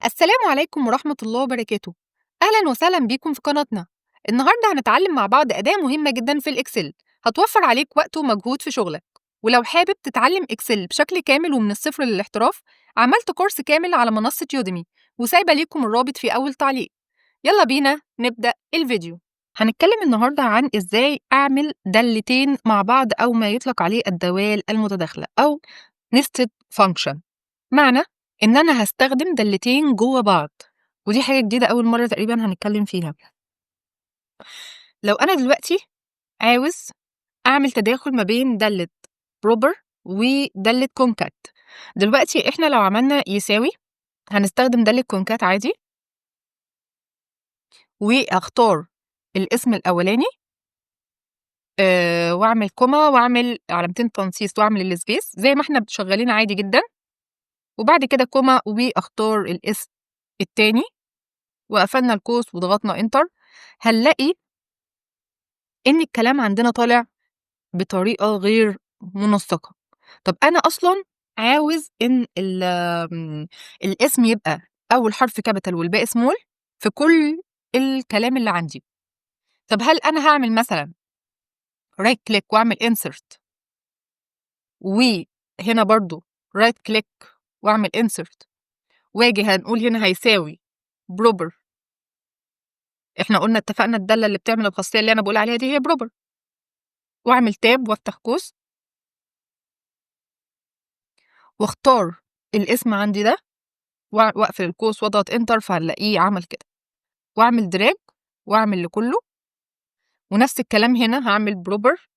السلام عليكم ورحمة الله وبركاته. أهلا وسهلا بيكم في قناتنا. النهاردة هنتعلم مع بعض أداة مهمة جدا في الإكسل هتوفر عليك وقت ومجهود في شغلك. ولو حابب تتعلم إكسل بشكل كامل ومن الصفر للاحتراف، عملت كورس كامل على منصة يوديمي وسايبة ليكم الرابط في أول تعليق. يلا بينا نبدأ الفيديو. هنتكلم النهاردة عن إزاي أعمل دالتين مع بعض أو ما يطلق عليه الدوال المتداخلة أو nested function. معنى إن أنا هاستخدم دالتين جوّه بعض، ودي حاجة جديدة أول مرّة تقريبًا هنتكلّم فيها. لو أنا دلوقتي عاوز أعمل تداخل ما بين دالة proper ودالة concat. دلوقتي إحنا لو عملنا يساوي هنستخدم دالة concat عادي، وأختار الاسم الأولاني وأعمل كوما وأعمل علامتين تنصيص وأعمل الspace زي ما إحنا شغّالين عادي جدًا، وبعد كده كوما وأختار الاسم التاني وقفلنا القوس وضغطنا enter. هنلاقي إن الكلام عندنا طالع بطريقة غير منسقة. طب أنا أصلًا عاوز إن الاسم يبقى أول حرف capital والباقي small في كل الكلام اللي عندي. طب هل أنا هاعمل مثلًا right click وأعمل insert وهنا برضه right click وأعمل insert وآجي هنقول هنا هيساوي proper. إحنا قلنا اتفقنا الدالة اللي بتعمل الخاصية اللي أنا باقول عليها دي هي proper، وأعمل tab وأفتح قوس واختار الاسم عندي ده وأقفل القوس واضغط enter فهنلاقيه عمل كده، وأعمل drag وأعمل لكله، ونفس الكلام هنا هاعمل proper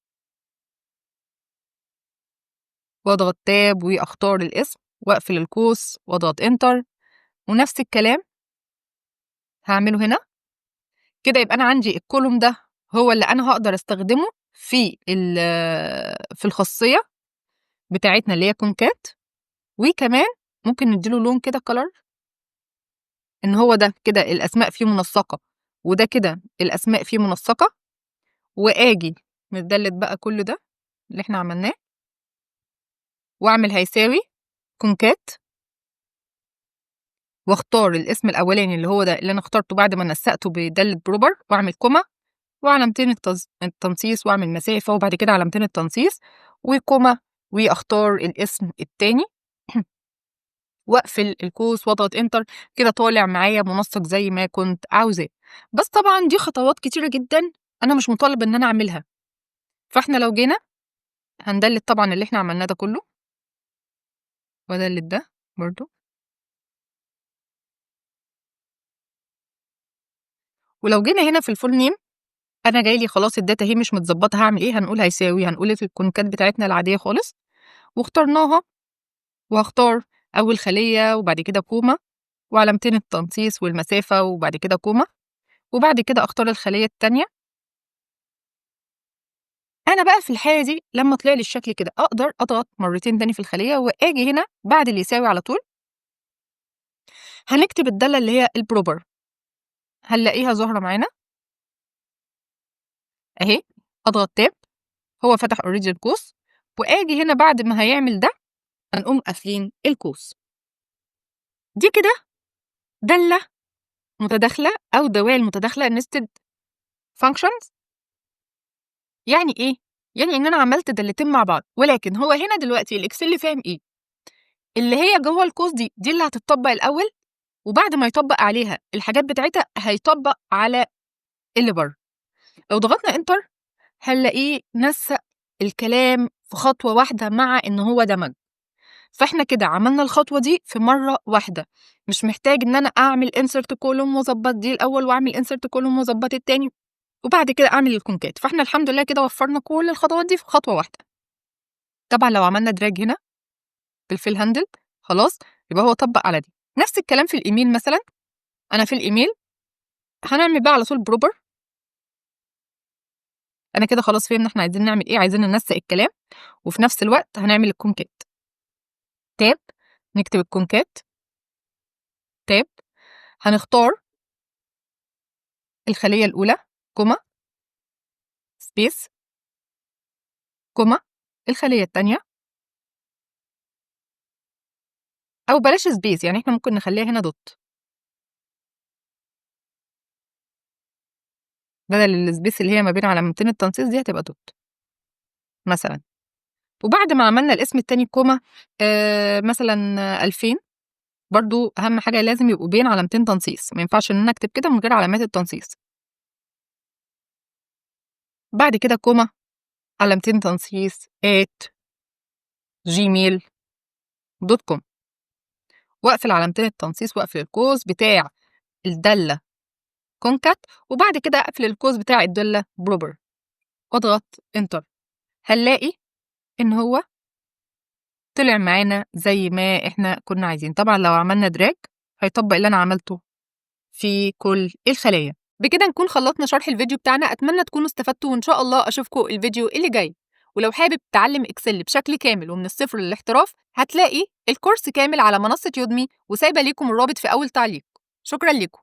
واضغط tab وأختار الاسم وأقفل القوس واضغط enter، ونفس الكلام هاعمله هنا. كده يبقى أنا عندي الكولوم ده هو اللي أنا هاقدر أستخدمه في الخاصية بتاعتنا اللي هي concat، وكمان ممكن ندّي له لون كده color إن هو ده كده الأسماء فيه منسقة، وده كده الأسماء فيه منسقة، وآجي متدلت بقى كل ده اللي إحنا عملناه وأعمل هيساوي concat واختار الاسم الأولاني اللي هو ده اللي أنا اخترته بعد ما نسقته بدالة proper وأعمل كوما وعلامتين التنصيص وأعمل مسافة وبعد كده علامتين التنصيص وكوما وأختار الاسم التاني وأقفل القوس واضغط enter. كده طالع معايا منسق زي ما كنت عاوزاه. بس طبعًا دي خطوات كتيرة جدًا أنا مش مطالب إن أنا أعملها، فإحنا لو جينا هندلت طبعًا اللي إحنا عملناه ده كله وأدلت ده برضه. ولو جينا هنا في الfull name أنا جاي لي خلاص الdata أهي مش متضبطة هاعمل إيه، هنقول هيساوي هنقول في الكونكات بتاعتنا العادية خالص واخترناها، وهاختار أول خلية وبعد كده كوما وعلامتين التنصيص والمسافة وبعد كده كوما، وبعد كده أختار الخلية التانية. أنا بقى في الحالة دي لمّا طلع لي الشكل كده أقدر أضغط مرتين تاني في الخلية وآجي هنا بعد اللي يساوي على طول هنكتب الدالة اللي هي الproper هنلاقيها ظاهرة معانا أهي، أضغط tab هو فتح already القوس، وآجي هنا بعد ما هيعمل ده هنقوم قافلين القوس. دي كده دالة متداخلة أو دوال متداخلة nested functions. يعني إيه؟ يعني إن أنا عملت دالتين مع بعض، ولكن هو هنا دلوقتي الإكسل فاهم إيه؟ اللي هي جوّه القوس دي اللي هتطبّق الأول، وبعد ما يطبّق عليها الحاجات بتاعتها هيطبّق على اللي برّه. لو ضغطنا enter هنلاقيه نسّق الكلام في خطوة واحدة مع إن هو دمج. فإحنا كده عملنا الخطوة دي في مرّة واحدة، مش محتاج إن أنا أعمل insert column وأضبّط دي الأول وأعمل insert column وأضبّط التاني، وبعد كده أعمل الكونكات. فإحنا الحمد لله كده وفّرنا كل الخطوات دي في خطوة واحدة. طبعًا لو عملنا drag هنا بالfill handle خلاص يبقى هو طبّق على دي. نفس الكلام في الإيميل مثلًا، أنا في الإيميل هنعمل بقى على طول proper. أنا كده خلاص فهمنا إحنا عايزين نعمل إيه، عايزين ننسق الكلام وفي نفس الوقت هنعمل الكونكات. tab نكتب الكونكات، tab هنختار الخلية الأولى، كوما، space، كوما، الخلية التانية، أو بلاش space يعني إحنا ممكن نخلّيها هنا dot بدل السبيس اللي هي ما بين علامتين التنصيص دي هتبقى دوت مثلا. وبعد ما عملنا الاسم التاني كوما مثلا 2000، برضو اهم حاجه لازم يبقوا بين علامتين تنصيص، ما ينفعش ان انا اكتب كده من غير علامات التنصيص. بعد كده كوما علامتين تنصيص @gmail.com، واقفل علامتين التنصيص واقفل القوس بتاع الداله كونكات، وبعد كده اقفل القوس بتاع الداله بروبر واضغط انتر. هنلاقي ان هو طلع معانا زي ما احنا كنا عايزين. طبعا لو عملنا دراج هيطبق اللي انا عملته في كل الخلايا. بكده نكون خلصنا شرح الفيديو بتاعنا، اتمنى تكونوا استفدتوا، وان شاء الله اشوفكم الفيديو اللي جاي. ولو حابب تتعلم اكسل بشكل كامل ومن الصفر للاحتراف، هتلاقي الكورس كامل على منصة يودمي، وسايبه ليكم الرابط في اول تعليق. شكرا لكم.